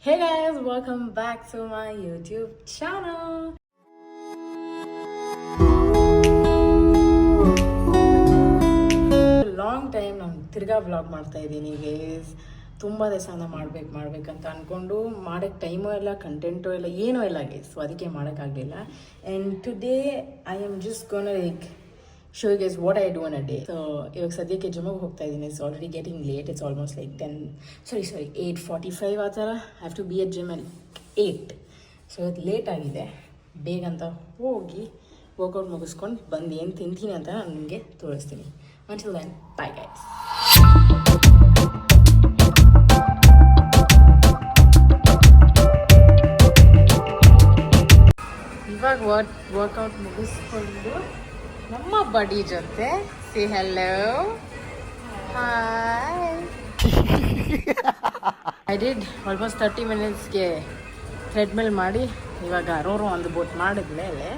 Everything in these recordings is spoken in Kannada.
Hey guys, welcome back to my YouTube channel. Long time ನಾನು ತಿರ್ಗಾ ವ್ಲಾಗ್ ಮಾಡ್ತಾ ಇದ್ದೀನಿ ಗೈಸ್. ತುಂಬ ದಿವಸ ಮಾಡ್ಬೇಕಂತ ಅಂದ್ಕೊಂಡು ಮಾಡೋಕ್ಕೆ ಟೈಮೂ ಇಲ್ಲ, ಕಂಟೆಂಟು ಇಲ್ಲ, ಏನೂ ಇಲ್ಲ ಗೈಸ್. ಸೊ ಅದಕ್ಕೆ ಮಾಡೋಕ್ಕಾಗಲಿಲ್ಲ. And today I am just gonna like show you guys what I do in a day. So ಇವಾಗ ಸದ್ಯಕ್ಕೆ ಜಿಮ್ಮಿಗೆ ಹೋಗ್ತಾ ಇದ್ದೀನಿ. It's already getting late. It's almost like 8:45 ಆ ಥರ. Have to be at gym ಅಲ್ಲಿ 8. ಸೊ ಇವತ್ತು ಲೇಟ್ ಆಗಿದೆ. ಬೇಗ ಅಂತ ಹೋಗಿ ವರ್ಕೌಟ್ ಮುಗಿಸ್ಕೊಂಡು ಬಂದು ಏನು ತಿಂತೀನಿ ಅಂತ ನಾನು ನಿಮಗೆ ತೋರಿಸ್ತೀನಿ. Until then, bye guys. ಇವಾಗ ವರ್ಕೌಟ್ ಮುಗಿಸ್ಕೊಂಡು ನಮ್ಮ ಬಡಿ ಜೊತೆ say hello hi. I did almost 30 ಮಿನಿಟ್ಸ್ಗೆ ಥ್ರೆಡ್ಮಿಲ್ ಮಾಡಿ ಇವಾಗ ರೋರು ಒಂದು ಬೋಟ್ ಮಾಡಿದ್ಮೇಲೆ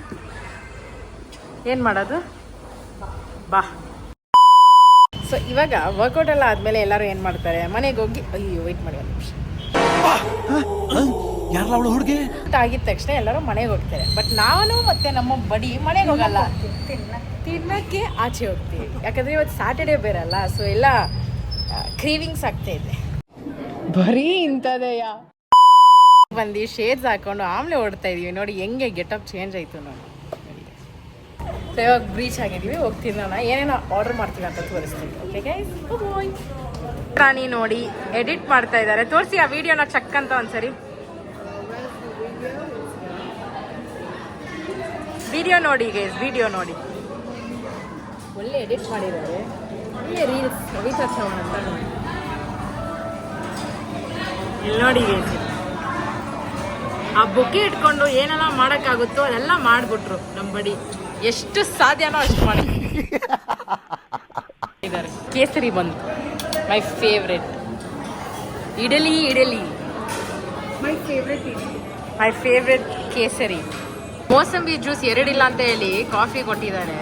ಏನು ಮಾಡೋದು ಬಾ. ಸೊ ಇವಾಗ ವರ್ಕೌಟ್ ಎಲ್ಲ ಆದಮೇಲೆ ಎಲ್ಲರೂ ಏನು ಮಾಡ್ತಾರೆ, ಮನೆಗೆ ಹೋಗಿ ಅಯ್ಯೋ ವೆಯ್ಟ್ ಮಾಡಿ ಒಂದು ನಿಮಿಷ ಆಗಿದ ತಕ್ಷಣ ಎಲ್ಲರೂ ಮನೆಗೆ ಹೋಗ್ತಾರೆ. ಬಟ್ ನಾನು ಮತ್ತೆ ನಮ್ಮ ಬಡಿ ಮನೆಗೆ ಹೋಗಲ್ಲ, ತಿನ್ನಕ್ಕೆ ಆಚೆ ಹೋಗ್ತೀವಿ. ಯಾಕಂದರೆ ಇವತ್ತು ಸ್ಯಾಟರ್ಡೇ ಬೇರಲ್ಲ. ಸೊ ಎಲ್ಲ ಕ್ರೀವಿಂಗ್ಸ್ ಆಗ್ತಾ ಇದೆ. ಬರೀ ಇಂಥದೆಯಾ ಬಂದು ಶೇಡ್ಸ್ ಹಾಕೊಂಡು ಆಮ್ಲೆ ಓಡ್ತಾ ಇದೀವಿ. ನೋಡಿ ಹೆಂಗೆ ಗೆಟಪ್ ಚೇಂಜ್ ಆಯಿತು ನೋಡಿ. ಸೊ ಇವಾಗ ಬ್ರೀಚ್ ಆಗಿದ್ದೀವಿ, ಹೋಗ್ತೀನಿ. ನಾನು ಏನೇನೋ ಆರ್ಡರ್ ಮಾಡ್ತೀವಿ ಅಂತ ತೋರಿಸ್ತೀನಿ. ಓಕೆ ಗೈಸ್, ಬಾಯ್. ರಾಣಿ ನೋಡಿ ಎಡಿಟ್ ಮಾಡ್ತಾ ಇದ್ದಾರೆ. ತೋರಿಸಿ ಆ ವಿಡಿಯೋನ ಚೆಕ್ ಅಂತ ಒಂದ್ಸರಿ. ವಿಡಿಯೋ ನೋಡಿ ಗೈಸ್, ವಿಡಿಯೋ ನೋಡಿ. ಒಳ್ಳೆ ಎಡಿಟ್ ಮಾಡಿದ್ದಾರೆ, ಒಳ್ಳೆ ರೀಲ್ಸ್ ರೀಸರ್ಚ್ ಮಾಡೋಣ ನೋಡಿ. ಇಲ್ಲಿ ನೋಡಿ ಗೈಸ್, ಆ ಬೊಕ್ಕೆ ಇಟ್ಕೊಂಡು ಏನೆಲ್ಲ ಮಾಡೋಕ್ಕಾಗುತ್ತೋ ಅದೆಲ್ಲ ಮಾಡಿಬಿಟ್ರು ನಮ್ಮ ಬಡಿ. ಎಷ್ಟು ಸಾಧ್ಯನೋ ಅಷ್ಟು ಮಾಡಿ ಕೇಸರಿ ಬಂದು my favourite idli my favourite ಕೇಸರಿ. ಮೋಸಂಬಿ ಜ್ಯೂಸ್ ಎರಡಿಲ್ಲ ಅಂತ ಹೇಳಿ ಕಾಫಿ ಕೊಟ್ಟಿದ್ದಾರೆ.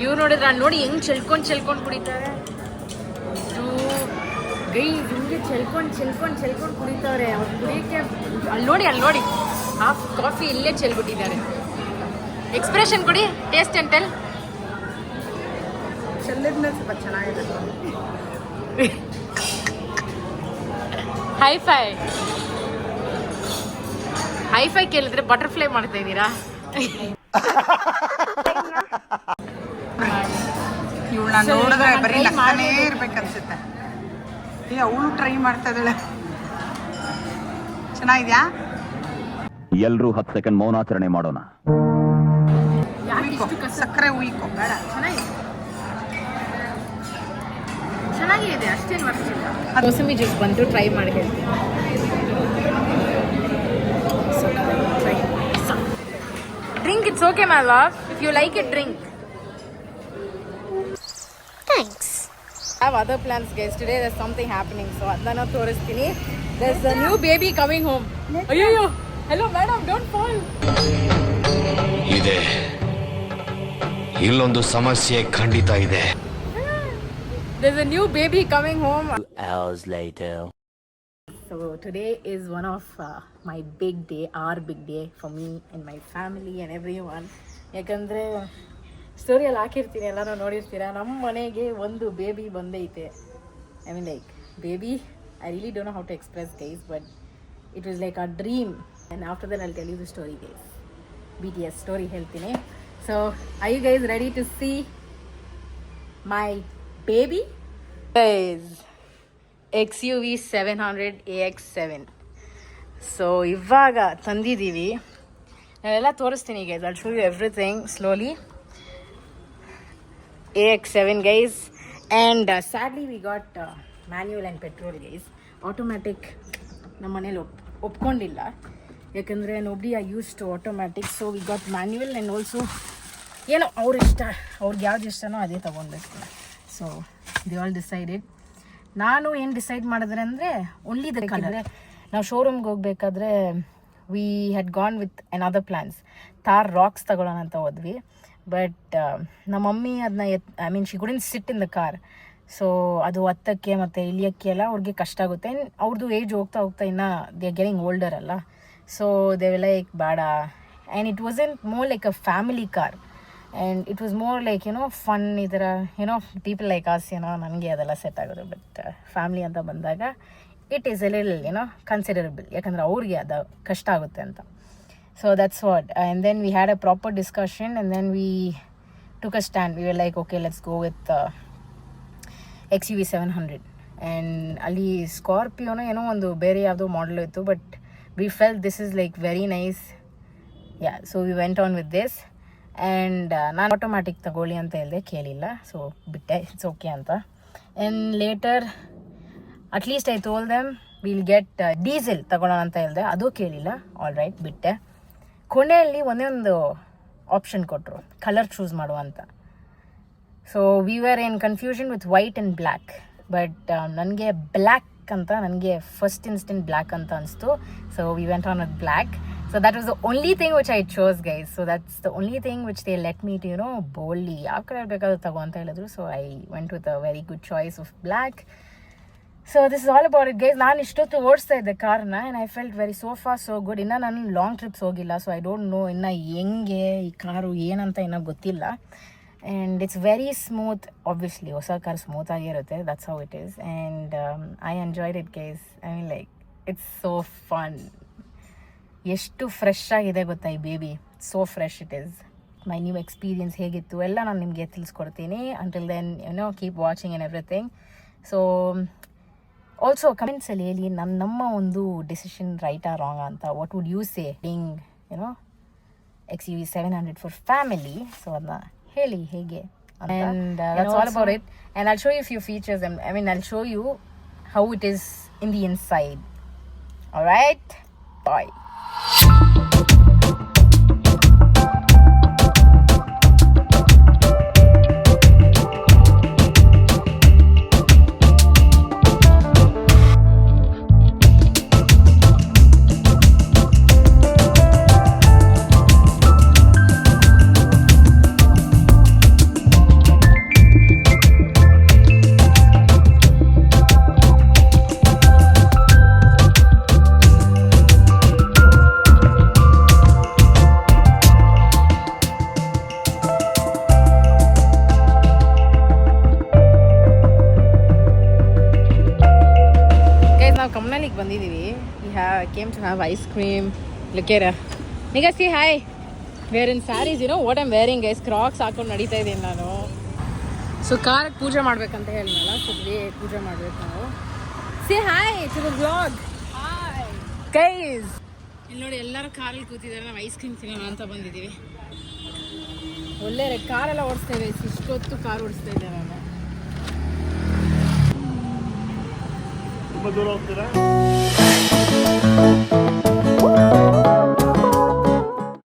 ಇವ್ರು ನೋಡಿದ್ರೆ ಅಲ್ಲಿ ನೋಡಿ ಹೆಂಗ್ ಚೆಲ್ಕೊಂಡು ಕುಡಿತಾರೆ. ಗೈ ಹಿಂಗೆ ಚೆಲ್ಕೊಂಡು ಕುಡಿತಾರೆ. ಅವ್ರು ಕುಡಿಯೋಕ್ಕೆ ಅಲ್ಲಿ ನೋಡಿ ಹಾಫ್ ಕಾಫಿ ಇಲ್ಲೇ ಚೆಲ್ಬಿಟ್ಟಿದ್ದಾರೆ. ಎಕ್ಸ್ಪ್ರೆಷನ್ ಕೊಡಿ, ಟೇಸ್ಟ್ ಅಂಡ್ ಟೆಲ್. ಚೆಲ್ಲಿದ್ಮೇಲೆ ಸ್ವಲ್ಪ ಚೆನ್ನಾಗಿದೆ. ಹೈಫೈ ಕೇಳಿದ್ರೆ ಬಟರ್ಫ್ಲೈ ಮಾಡ್ತಾ ಇದ್ದೀರಾ? ಇವಳನ್ನ ನೋಡಿದ್ರೆ ಬರೀ ನಗ್ತಾನೇ ಇರ್ಬೇಕನ್ಸುತ್ತೆ. ಅವಳು ಟ್ರೈ ಮಾಡ್ತಾ ಇದ್ದಾಳೆ. ಚೆನ್ನಾಗಿದ್ಯಾ? ಎಲ್ರೂ 10 ಸೆಕೆಂಡ್ ಮೌನಾಚರಣೆ ಮಾಡೋಣ. ಸಕ್ಕರೆ ಉಯ್ಕೋ ಬೇಡ. ಚೆನ್ನಾಗಿದೆ, ಅಷ್ಟೇನು ಬರ್ತಿಲ್ಲ. ಮೋಸಂಬಿ ಜ್ಯೂಸ್ ಬಂದು ಟ್ರೈ ಮಾಡಿ ಹೇಳ್ತೀನಿ. Drink it's okay my love, if you like it drink. Thanks. I have other plans guys. Today there's something happening, so adana ತೋರಿಸ್ತೀನಿ. There's a new baby coming home. ಅಯ್ಯೋ, hello madam, don't fall. ಇದೆ ಇಲ್ಲೊಂದು ಸಮಸ್ಯೆ ಖಂಡಿತ ಇದೆ. There's a new baby coming home. 2 hours later. So today is one of my big day, our big day for me and my family and everyone. ಯಾಕಂದರೆ ಸ್ಟೋರಿಯಲ್ಲಿ ಹಾಕಿರ್ತೀನಿ, ಎಲ್ಲರೂ ನೋಡಿರ್ತೀರ. ನಮ್ಮ ಮನೆಗೆ ಒಂದು ಬೇಬಿ ಬಂದೈತೆ. I mean like baby, I really don't know how to express guys, but it was like a dream. And after that I will tell you the story guys. BTS story ಹೇಳ್ತೀನಿ. So are you guys ready to see my baby? Guys, XUV 700 AX7. So ಇವಾಗ ತಂದಿದ್ದೀವಿ, ನಾನೆಲ್ಲ ತೋರಿಸ್ತೀನಿ guys. I'll show you everything slowly. AX7 guys, and sadly we got manual and petrol guys. Automatic ನಮ್ಮ ಮನೇಲಿ ಒಪ್ಕೊಂಡಿಲ್ಲ, ಯಾಕಂದರೆ nobody are used to automatic, so we got manual. and also ಏನೋ ಅವ್ರ ಇಷ್ಟ, ಅವ್ರಿಗೆ ಯಾವ್ದು ಇಷ್ಟನೋ ಅದೇ ತೊಗೊಳ್ಬೇಕು. So they all decided. ನಾನು ಏನು ಡಿಸೈಡ್ ಮಾಡಿದ್ರೆ ಅಂದರೆ ಓನ್ಲಿ ದ ಕಲರ್. ನಾವು ಶೋರೂಮ್ಗೆ ಹೋಗ್ಬೇಕಾದ್ರೆ we had gone with another plans. Thar Roxx ತಗೊಳ್ಳೋಣ ಅಂತ ಹೋದ್ವಿ. ಬಟ್ ನಮ್ಮ ಮಮ್ಮಿ ಅದನ್ನ I mean she couldn't sit in the car. So ಅದು ಹತ್ತಕ್ಕೆ ಮತ್ತು ಇಳಿಯೋಕ್ಕೆ ಎಲ್ಲ ಅವ್ರಿಗೆ ಕಷ್ಟ ಆಗುತ್ತೆ. ಆ್ಯಂಡ್ ಅವ್ರದ್ದು ಏಜ್ ಹೋಗ್ತಾ ಹೋಗ್ತಾ ಇನ್ನು ದೇ ಆರ್ ಗೆಟಿಂಗ್ ಓಲ್ಡರ್ ಅಲ್ಲ, ಸೊ ದೇ ವಿಲ್ ಲೈಕ್ ಬೇಡ. And it wasn't more like a family car, and it was more like fun. ಈ ಥರ ಪೀಪಲ್ ಲೈಕ್ ಆಸ್ ನನಗೆ ಅದೆಲ್ಲ ಸೆಟ್ ಆಗೋದು. ಬಟ್ ಫ್ಯಾಮಿಲಿ ಅಂತ ಬಂದಾಗ it is a little considerable, ಯಾಕಂದರೆ ಅವ್ರಿಗೆ ಅದು ಕಷ್ಟ ಆಗುತ್ತೆ ಅಂತ. So that's what. And then we had a proper discussion and then we took a stand. We were like, okay, let's go with XUV 700. And ಅಲ್ಲಿ ಸ್ಕಾರ್ಪಿಯೋನೋ ಏನೋ ಒಂದು ಬೇರೆ ಯಾವುದೋ ಮಾಡಲ್ ಇತ್ತು, but we felt this is like very nice. Yeah, so we went on with this. And ನಾನು ಆಟೋಮ್ಯಾಟಿಕ್ ತಗೊಳ್ಳಿ ಅಂತ ಹೇಳಿದೆ, ಕೇಳಿಲ್ಲ, ಸೊ ಬಿಟ್ಟೆ, ಇಟ್ಸ್ ಓಕೆ ಅಂತ. And later at least I told them will get diesel ತಗೊಳ್ಳೋಣ ಅಂತ ಹೇಳಿದೆ, ಅದು ಕೇಳಿಲ್ಲ. ಆಲ್ ರೈಟ್, ಬಿಟ್ಟೆ. ಕೊನೆಯಲ್ಲಿ ಒಂದೇ ಒಂದು ಆಪ್ಷನ್ ಕೊಟ್ಟರು, ಕಲರ್ ಚೂಸ್ ಮಾಡುವಂತ. So we were in confusion with white and black, but ನನಗೆ ಬ್ಲ್ಯಾಕ್ ಅಂತ, ನನಗೆ ಫಸ್ಟ್ ಇನ್ಸ್ಟೆಂಟ್ ಬ್ಲ್ಯಾಕ್ ಅಂತ ಅನಿಸ್ತು. So we went on with black. So that was the only thing which I chose, guys. So that's the only thing which they let me to boldly ಯಾವ ಕಲರ್ ಬೇಕಾದ್ರೂ ತಗೋ ಅಂತ ಹೇಳಿದ್ರು. So I went with a very good choice of black. So this is all about it, guys. ನಾನು ಇಷ್ಟೊತ್ತು ಓಡಿಸ್ತಾ ಇದ್ದೆ ಕಾರ್ನ, and I felt very so for so good. ಇನ್ನು ನಾನು ಲಾಂಗ್ ಟ್ರಿಪ್ಸ್ ಹೋಗಿಲ್ಲ, ಸೊ ಐ ಡೋಂಟ್ ನೋ ಇನ್ನು ಹೆಂಗೆ ಈ ಕಾರು ಏನಂತ ಇನ್ನೂ ಗೊತ್ತಿಲ್ಲ. And it's very smooth. Obviously ಹೊಸ ಕಾರ್ ಸ್ಮೂತ್ ಆಗಿರುತ್ತೆ, that's how it is. And I enjoyed it, guys. I mean like it's so fun. ಎಷ್ಟು ಫ್ರೆಶ್ ಆಗಿದೆ ಗೊತ್ತಾ ಈ baby, so fresh it is. My new experience ಹೇಗಿತ್ತು ಎಲ್ಲ ನಾನು ನಿಮಗೆ ತಿಳಿಸ್ಕೊಡ್ತೀನಿ. Until then keep watching and everything. So also ಕಮೆಂಟ್ಸಲ್ಲಿ ಹೇಳಿ ನಮ್ಮ ಒಂದು ಡಿಸಿಷನ್ ರೈಟಾ ರಾಂಗ್ ಅಂತ. What would you say being XUV 700 for family? So ಅದನ್ನ ಹೇಳಿ ಹೇಗೆ. And that's all about it. And I'll show you few features. I mean I'll show you how it is in the inside. Alright, bye. ಕಮ್ನಲ್ಲಿಗೆ ಬಂದಿದ್ದೀವಿ. Came to have ice cream. ಲುಕೇರ ಈಗ C hi. Wear in saris, what I'm wearing guys. Crocs ಹಾಕೊಂಡು ನಡೀತಾ ಇದ್ದೀನಿ ನಾನು. ಸೊ ಕಾರಿಗೆ ಪೂಜೆ ಮಾಡ್ಬೇಕಂತ ಹೇಳಿದ್ನಲ್ಲ, ಸೊ ಪೂಜೆ ಮಾಡ್ಬೇಕು ನಾವು. See hi to the vlog. Hi guys. ಇಲ್ಲಿ ನೋಡಿ ಎಲ್ಲರೂ ಕಾರಲ್ಲಿ ಕೂತಿದ್ದಾರೆ, ನಾವು ಐಸ್ ಕ್ರೀಮ್ ತಿನ್ನೋಣ ಅಂತ ಬಂದಿದ್ದೀವಿ. ಒಳ್ಳೆ ಕಾರೆಲ್ಲ ಓಡಿಸ್ತೇವೆ, ಇಷ್ಟೊತ್ತು ಕಾರ್ ಓಡಿಸ್ತಾ ಇದ್ದೆ ನಾನು. ತುಂಬ ದೂರ ಹೋಗ್ತೀರಾ?